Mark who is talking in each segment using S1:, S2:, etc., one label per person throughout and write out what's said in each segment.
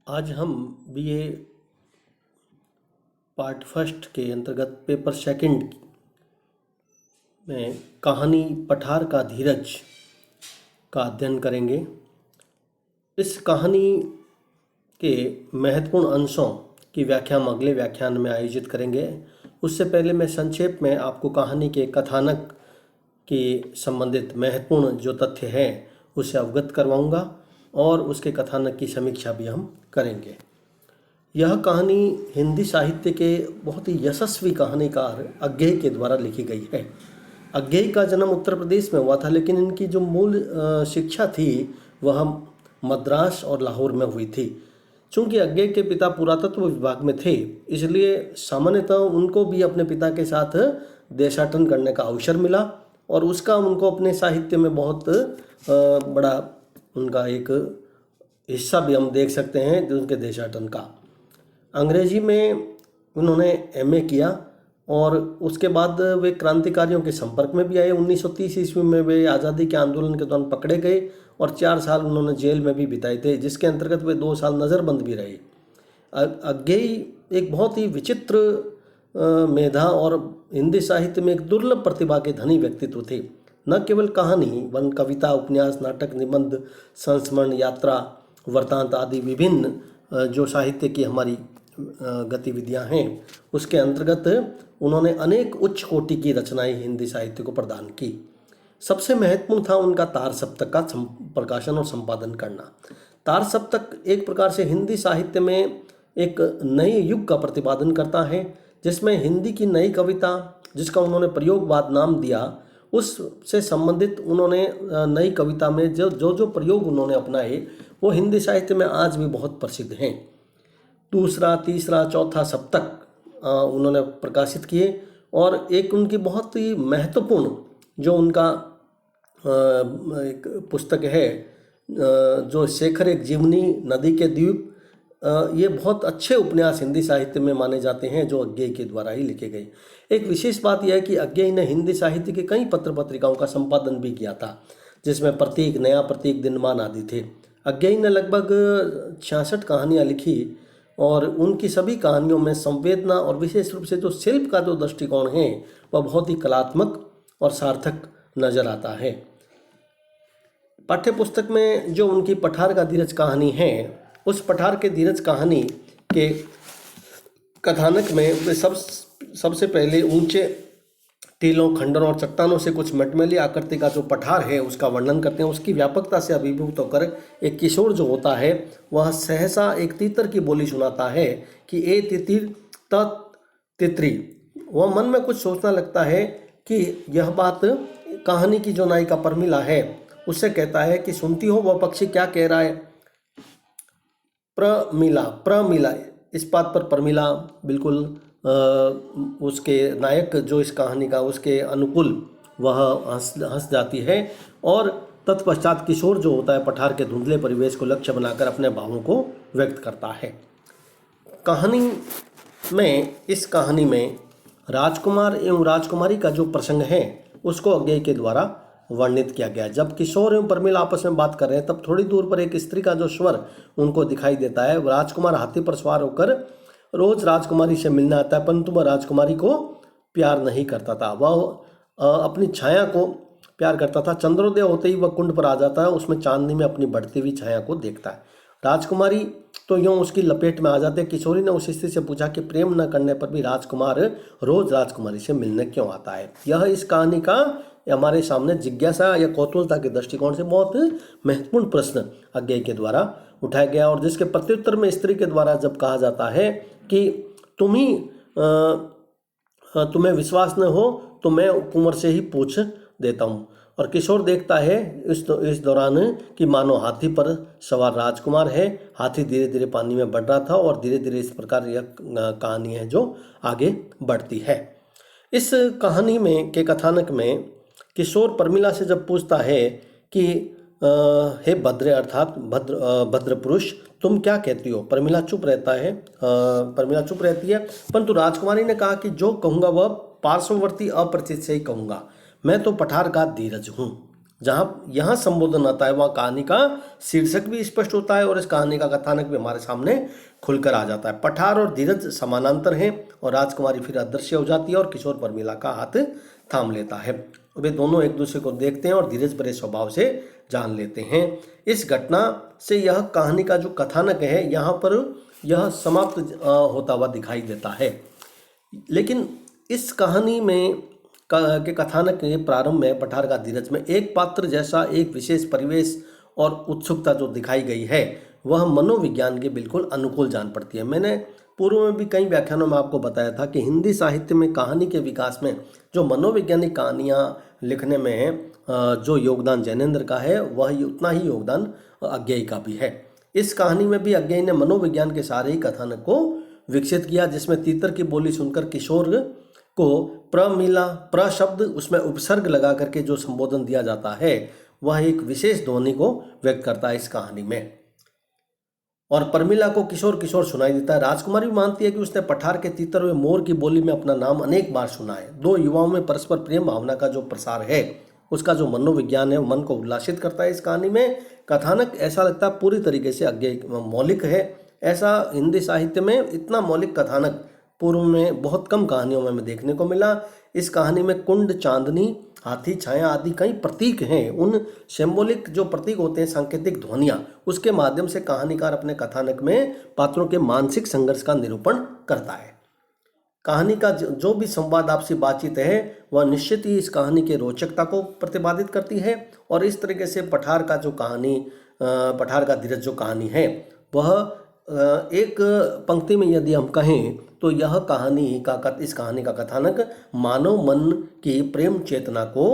S1: आज हम BA part first के अंतर्गत पेपर सेकंड में कहानी पठार का धीरज का अध्ययन करेंगे। इस कहानी के महत्वपूर्ण अंशों की व्याख्या हम अगले व्याख्यान में आयोजित करेंगे। उससे पहले मैं संक्षेप में आपको कहानी के कथानक के संबंधित महत्वपूर्ण जो तथ्य हैं उससे अवगत करवाऊंगा और उसके कथानक की समीक्षा भी हम करेंगे। यह कहानी हिंदी साहित्य के बहुत ही यशस्वी कहानीकार अज्ञेय के द्वारा लिखी गई है। अज्ञेय का जन्म उत्तर प्रदेश में हुआ था, लेकिन इनकी जो मूल शिक्षा थी वह मद्रास और लाहौर में हुई थी। चूँकि अज्ञेय के पिता पुरातत्व विभाग में थे, इसलिए सामान्यतः उनको भी अपने पिता के साथ देशाटन करने का अवसर मिला और उसका उनको अपने साहित्य में बहुत बड़ा उनका एक हिस्सा भी हम देख सकते हैं जो उनके देशाटन का। अंग्रेजी में उन्होंने एमए किया और उसके बाद वे क्रांतिकारियों के संपर्क में भी आए। 1930 ईस्वी में वे आज़ादी के आंदोलन के दौरान पकड़े गए और 4 साल उन्होंने जेल में भी बिताए थे, जिसके अंतर्गत वे 2 साल नज़रबंद भी रहे। अज्ञेय एक बहुत ही विचित्र मेधा और हिंदी साहित्य में एक दुर्लभ प्रतिभा के धनी व्यक्तित्व थे। न केवल कहानी वन कविता, उपन्यास, नाटक, निबंध, संस्मरण, यात्रा, वृत्तांत आदि विभिन्न जो साहित्य की हमारी गतिविधियां हैं उसके अंतर्गत उन्होंने अनेक उच्च कोटि की रचनाएं हिंदी साहित्य को प्रदान की। सबसे महत्वपूर्ण था उनका तार सप्तक का प्रकाशन और संपादन करना। तार सप्तक एक प्रकार से हिंदी साहित्य में एक नए युग का प्रतिपादन करता है, जिसमें हिंदी की नई कविता, जिसका उन्होंने प्रयोगवाद नाम दिया, उससे संबंधित उन्होंने नई कविता में जो प्रयोग उन्होंने अपनाए वो हिंदी साहित्य में आज भी बहुत प्रसिद्ध हैं। दूसरा, तीसरा, चौथा सप्तक उन्होंने प्रकाशित किए और एक उनकी बहुत ही महत्वपूर्ण जो उनका एक पुस्तक है जो शेखर एक जीवनी, नदी के द्वीप, ये बहुत अच्छे उपन्यास हिंदी साहित्य में माने जाते हैं जो अज्ञेय के द्वारा ही लिखे गए। एक विशेष बात यह है कि अज्ञेय ने हिंदी साहित्य के कई पत्र पत्रिकाओं का संपादन भी किया था, जिसमें प्रतीक, नया प्रतीक, दिनमान आदि थे। अज्ञेय ने लगभग 66 कहानियाँ लिखी और उनकी सभी कहानियों में संवेदना और विशेष रूप से जो शिल्प का जो दृष्टिकोण है वह बहुत ही कलात्मक और सार्थक नजर आता है। पाठ्य पुस्तक में जो उनकी पठार का धीरज कहानी है, उस पठार के धीरज कहानी के कथानक में वे सबसे पहले ऊंचे टीलों, खंडरों और चट्टानों से कुछ मटमैली आकृति का जो पठार है उसका वर्णन करते हैं। उसकी व्यापकता से अभिभूत होकर एक किशोर जो होता है वह सहसा एक तीतर की बोली सुनाता है कि ए तितिर त तितरी। वह मन में कुछ सोचना लगता है कि यह बात कहानी की जो नायिका प्रमिला है उससे कहता है कि सुनती हो वह पक्षी क्या कह रहा है। प्रमिला इस बात पर प्रमिला बिल्कुल उसके नायक जो इस कहानी का उसके अनुकूल वह हंस जाती है और तत्पश्चात किशोर जो होता है पठार के धुंधले परिवेश को लक्ष्य बनाकर अपने भावों को व्यक्त करता है। इस कहानी में राजकुमार एवं राजकुमारी का जो प्रसंग है उसको अज्ञेय के द्वारा वर्णित किया गया। जब किशोर एवं प्रमिला आपस में बात कर रहे हैं तब थोड़ी दूर पर एक स्त्री का जो स्वर उनको दिखाई देता है। राजकुमार हाथी पर सवार होकर रोज राजकुमारी से मिलने आता है, परंतु वह राजकुमारी को प्यार नहीं करता था, वह अपनी छाया को प्यार करता था। चंद्रोदय होते ही वह कुंड पर आ जाता है, उसमें चांदनी में अपनी बढ़ती हुई छाया को देखता है। राजकुमारी तो यूँ उसकी लपेट में आ जाते। किशोरी ने उस स्त्री से पूछा कि प्रेम न करने पर भी राजकुमार रोज राजकुमारी से मिलने क्यों आता है। यह इस कहानी का हमारे सामने जिज्ञासा या कौतूहलता के दृष्टिकोण से बहुत महत्वपूर्ण प्रश्न अज्ञेय के द्वारा उठाया गया और जिसके प्रत्युत्तर में स्त्री के द्वारा जब कहा जाता है कि तुम्हें विश्वास न हो तो मैं कुंवर से ही पूछ देता हूँ। और किशोर देखता है इस दौरान कि मानो हाथी पर सवार राजकुमार है। हाथी धीरे धीरे पानी में बढ़ रहा था और धीरे धीरे इस प्रकार यह कहानी है जो आगे बढ़ती है। इस कहानी में के कथानक में किशोर प्रमिला से जब पूछता है कि हे भद्रे अर्थात भद्र पुरुष तुम क्या कहती हो, प्रमिला चुप रहती है, परंतु राजकुमारी ने कहा कि जो कहूँगा वह पार्श्ववर्ती अपरिचित से ही कहूँगा, मैं तो पठार का धीरज हूँ। जहाँ यहाँ संबोधन आता है वहाँ कहानी का शीर्षक भी स्पष्ट होता है और इस कहानी का कथानक भी हमारे सामने खुलकर आ जाता है। पठार और धीरज समानांतर हैं और राजकुमारी फिर अदृश्य हो जाती है और किशोर परमिला का हाथ थाम लेता है। वे दोनों एक दूसरे को देखते हैं और धीरज भरे स्वभाव से जान लेते हैं। इस घटना से यह कहानी का जो कथानक है यहाँ पर यह समाप्त होता हुआ दिखाई देता है। लेकिन इस कहानी में के कथानक के प्रारंभ में पठार का धीरज में एक पात्र जैसा एक विशेष परिवेश और उत्सुकता जो दिखाई गई है वह मनोविज्ञान के बिल्कुल अनुकूल जान पड़ती है। मैंने पूर्व में भी कई व्याख्यानों में आपको बताया था कि हिंदी साहित्य में कहानी के विकास में जो मनोवैज्ञानिक कहानियाँ लिखने में जो योगदान जैनेन्द्र का है वह उतना ही योगदान अज्ञेय का भी है। इस कहानी में भी अज्ञेय ने मनोविज्ञान के सारे ही कथानक को विकसित किया, जिसमें तीतर की बोली सुनकर किशोर को प्रमिला प्र शब्द उसमें उपसर्ग लगा करके जो संबोधन दिया जाता है वह एक विशेष ध्वनि को व्यक्त करता है इस कहानी में। और परमिला को किशोर किशोर सुनाई देता है। राजकुमारी मानती है कि उसने पठार के तीतर हुए मोर की बोली में अपना नाम अनेक बार सुना है। दो युवाओं में परस्पर प्रेम भावना का जो प्रसार है उसका जो मनोविज्ञान है वो मन को उल्लासित करता है। इस कहानी में कथानक ऐसा लगता है पूरी तरीके से अज्ञेय मौलिक है। ऐसा हिंदी साहित्य में इतना मौलिक कथानक पूर्व में बहुत कम कहानियों में देखने को मिला। इस कहानी में कुंड, चांदनी, हाथी, छाया आदि कई प्रतीक हैं। उन सिंबॉलिक जो प्रतीक होते हैं, सांकेतिक ध्वनियाँ, उसके माध्यम से कहानीकार अपने कथानक में पात्रों के मानसिक संघर्ष का निरूपण करता है। कहानी का जो भी संवाद आपसी बातचीत है वह निश्चित ही इस कहानी के रोचकता को प्रतिपादित करती है। और इस तरीके से पठार का धीरज जो कहानी है वह एक पंक्ति में यदि हम कहें तो यह इस कहानी का कथानक मानव मन की प्रेम चेतना को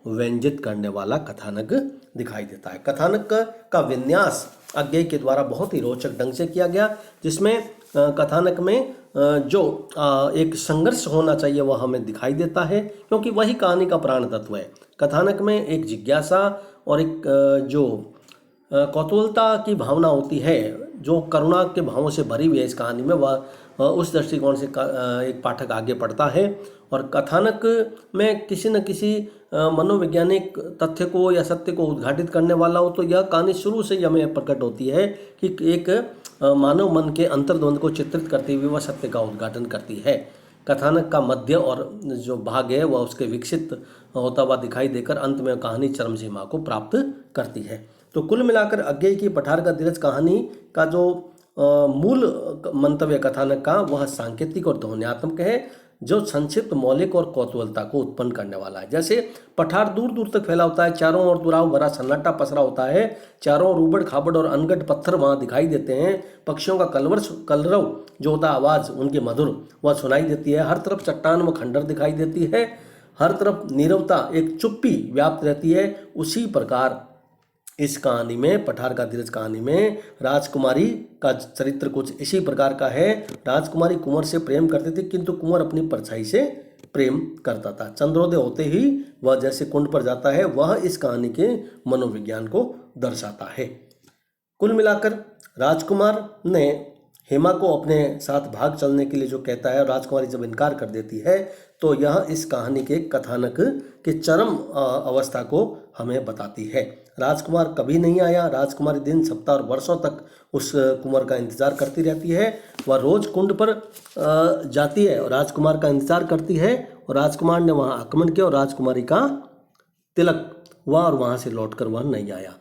S1: व्यंजित करने वाला कथानक दिखाई देता है। कथानक का विन्यास अज्ञेय के द्वारा बहुत ही रोचक ढंग से किया गया, जिसमें कथानक में जो एक संघर्ष होना चाहिए वह हमें दिखाई देता है, क्योंकि वही कहानी का प्राण तत्व है। कथानक में एक जिज्ञासा और एक जो कौतूहलता की भावना होती है, जो करुणा के भावों से भरी हुई है इस कहानी में, वह उस दृष्टिकोण से एक पाठक आगे बढ़ता है। और कथानक में किसी न किसी मनोवैज्ञानिक तथ्य को या सत्य को उद्घाटित करने वाला हो तो यह कहानी शुरू से ही हमें प्रकट होती है कि एक मानव मन के अंतर्द्वंद को चित्रित करते हुए वह सत्य का उद्घाटन करती है। कथानक का मध्य और जो भाग है वह उसके विकसित होता हुआ दिखाई देकर अंत में कहानी चरम सीमा को प्राप्त करती है। तो कुल मिलाकर अज्ञेय की पठार का धीरज कहानी का जो मूल मंतव्य कथानक का वह सांकेतिक और ध्वन्यात्मक है, जो संक्षिप्त, मौलिक और कौतूहलता को उत्पन्न करने वाला है। जैसे पठार दूर दूर तक फैला होता है, चारों ओर दुराव भरा सन्नाटा पसरा होता है, चारों ओर उबड़ खाबड़ और अनगढ़ पत्थर वहाँ दिखाई देते हैं। पक्षियों का कलरव जो होता है, आवाज़ उनकी मधुर वह सुनाई देती है। हर तरफ चट्टान व खंडर दिखाई देती है, हर तरफ नीरवता, एक चुप्पी व्याप्त रहती है। उसी प्रकार इस कहानी में, पठार का धीरज कहानी में, राजकुमारी का चरित्र कुछ इसी प्रकार का है। राजकुमारी कुंवर से प्रेम करती थी, किंतु कुंवर अपनी परछाई से प्रेम करता था। चंद्रोदय होते ही वह जैसे कुंड पर जाता है, वह इस कहानी के मनोविज्ञान को दर्शाता है। कुल मिलाकर राजकुमार ने हेमा को अपने साथ भाग चलने के लिए जो कहता है, राजकुमारी जब इनकार कर देती है, तो यह इस कहानी के कथानक के चरम अवस्था को हमें बताती है। राजकुमार कभी नहीं आया। राजकुमारी दिन, सप्ताह और वर्षों तक उस कुंवर का इंतजार करती रहती है। वह रोज कुंड पर जाती है और राजकुमार का इंतजार करती है, और राजकुमार ने वहाँ आक्रमण किया और राजकुमारी का तिलक हुआ और वहाँ से लौटकर वह नहीं आया।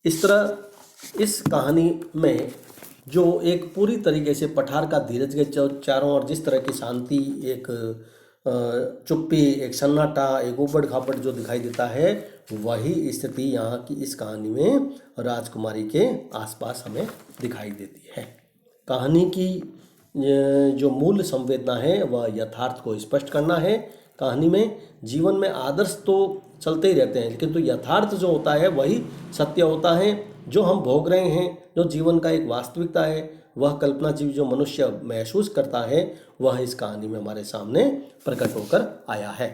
S1: इस तरह इस कहानी में जो एक पूरी तरीके से पठार का धीरज के चारों ओर जिस तरह की शांति, एक चुप्पी, एक सन्नाटा, एक उबड़ खाबड़ जो दिखाई देता है, वही स्थिति यहाँ की इस कहानी में राजकुमारी के आसपास हमें दिखाई देती है। कहानी की जो मूल संवेदना है वह यथार्थ को स्पष्ट करना है। कहानी में जीवन में आदर्श तो चलते ही रहते हैं, लेकिन तो यथार्थ जो होता है वही सत्य होता है। जो हम भोग रहे हैं, जो जीवन का एक वास्तविकता है, वह कल्पना जीव जो मनुष्य महसूस करता है, वह इस कहानी में हमारे सामने प्रकट होकर आया है।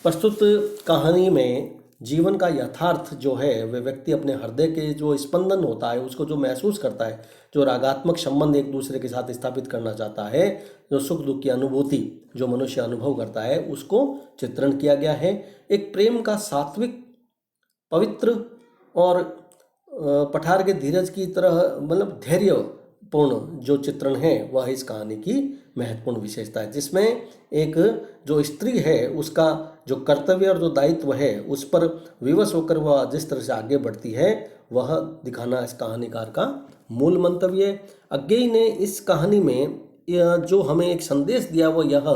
S1: प्रस्तुत कहानी में जीवन का यथार्थ जो है वह व्यक्ति अपने हृदय के जो स्पंदन होता है उसको जो महसूस करता है, जो रागात्मक संबंध एक दूसरे के साथ स्थापित करना चाहता है, जो सुख दुख की अनुभूति जो मनुष्य अनुभव करता है, उसको चित्रण किया गया है। एक प्रेम का सात्विक पवित्र और पठार के धीरज की तरह मतलब धैर्यपूर्ण जो चित्रण है वह इस कहानी की महत्वपूर्ण विशेषता है, जिसमें एक जो स्त्री है उसका जो कर्तव्य और जो दायित्व है उस पर विवश होकर वह जिस तरह से आगे बढ़ती है वह दिखाना इस कहानीकार का मूल मंतव्य है। अज्ञेय ने इस कहानी में जो हमें एक संदेश दिया वो यह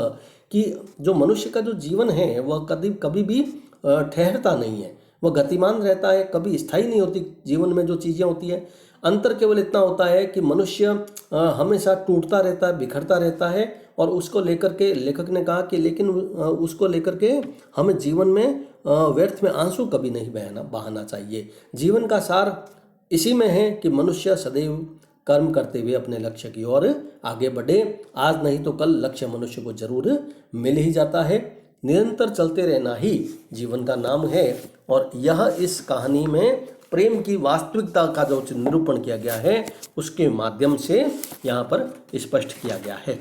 S1: कि जो मनुष्य का जो जीवन है वह कभी भी ठहरता नहीं है, वह गतिमान रहता है, कभी स्थायी नहीं होती। जीवन में जो चीज़ें होती है अंतर केवल इतना होता है कि मनुष्य हमेशा टूटता रहता है, बिखरता रहता है, और उसको लेकर के लेखक ने कहा कि लेकिन उसको लेकर के हमें जीवन में व्यर्थ में आंसू कभी नहीं बहाना चाहिए। जीवन का सार इसी में है कि मनुष्य सदैव कर्म करते हुए अपने लक्ष्य की ओर आगे बढ़े। आज नहीं तो कल लक्ष्य मनुष्य को जरूर मिल ही जाता है। निरंतर चलते रहना ही जीवन का नाम है, और यह इस कहानी में प्रेम की वास्तविकता का जो निरूपण किया गया है उसके माध्यम से यहाँ पर स्पष्ट किया गया है।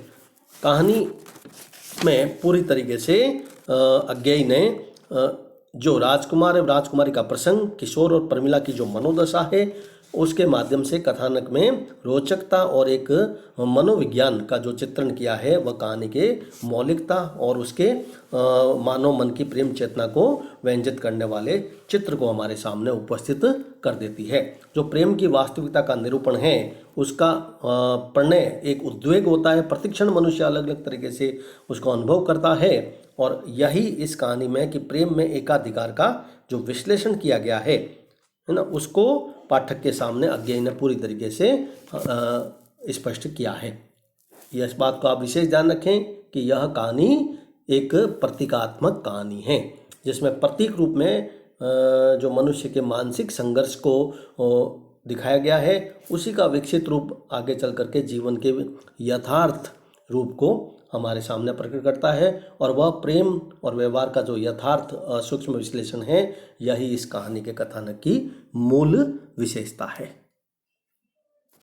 S1: कहानी में पूरी तरीके से अज्ञेय ने जो राजकुमार और राजकुमारी का प्रसंग, किशोर और प्रमिला की जो मनोदशा है उसके माध्यम से कथानक में रोचकता और एक मनोविज्ञान का जो चित्रण किया है वह कहानी के मौलिकता और उसके मानव मन की प्रेम चेतना को व्यंजित करने वाले चित्र को हमारे सामने उपस्थित कर देती है। जो प्रेम की वास्तविकता का निरूपण है उसका प्रणय एक उद्वेग होता है, प्रतिक्षण मनुष्य अलग अलग तरीके से उसको अनुभव करता है, और यही इस कहानी में कि प्रेम में एकाधिकार का जो विश्लेषण किया गया है ना, उसको पाठक के सामने अज्ञेय ने पूरी तरीके से स्पष्ट किया है। इस बात को आप विशेष ध्यान रखें कि यह कहानी एक प्रतीकात्मक कहानी है, जिसमें प्रतीक रूप में जो मनुष्य के मानसिक संघर्ष को दिखाया गया है उसी का विकसित रूप आगे चल करके जीवन के यथार्थ रूप को हमारे सामने प्रकट करता है, और वह प्रेम और व्यवहार का जो यथार्थ सूक्ष्म विश्लेषण है यही इस कहानी के कथानक की मूल विशेषता है।